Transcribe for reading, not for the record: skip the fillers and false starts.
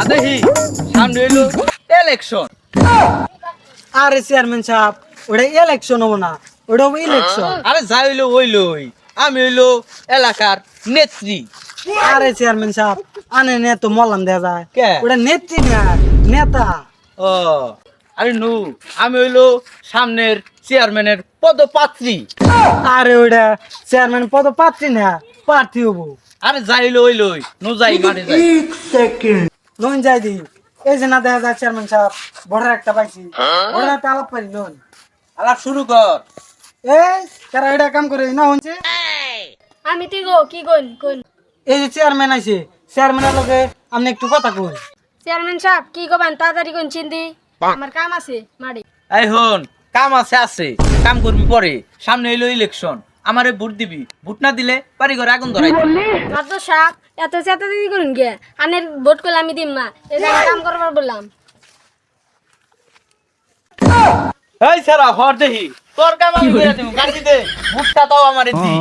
আদেহি সামনে হইলো ইলেকশন। আরে চেয়ারম্যান সাহেব ওটা ইলেকশন হবো না, ওটা হবো ইলেকশন। আরে যা হইলো হইলই, আমি হইলো এলাকার নেত্রী। আরে চেয়ারম্যান সাহেব আনে নে তো মলাম দেয়া যায়, কে? ওটা নেত্রী না, নেতা। ও আরে নু, আমি হইলো সামনের চেয়ারম্যানের পদপাত্রী। আরে ওটা চেয়ারম্যান পদ পাচ্ছি না, প্রার্থী হবো। আরে যা হইলো হইলই, নু যাই মাঠে যাই। লোন যাই দি, এই যে না দেখা যায় চেয়ারম্যান সাহেব বড় একটা পাইছি, বড় একটা আলাপ পারি লোন। আলাপ শুরু কর। এই তারা এটা কাম করে না হচ্ছে, আমি তুই গো কি কোন কোন এই যে চেয়ারম্যান আইছে, চেয়ারম্যানের লগে আপনি একটু কথা কই। চেয়ারম্যান সাহেব কি কবেন তাড়াতাড়ি কোন চিন্তি, আমার কাম আছে মাড়ি। এই হন, কাম আছে, কাম করবি পরে। সামনে হইলো ইলেকশন, আমারে ভোট দিবি। ভোট না দিলে বাড়ি ঘরে আগুন ধরাই দিবি। মাত্র সাহেব এত চেতা দিদি করুন গে, আনের ভোট করলে আমি দিম না, এই যে আমি কাম করবার বললাম। এই সারা হর দেহি, তোর কাম আমি করে দিব। গাড়ি দে, ভোটটা দাও আমারে দি।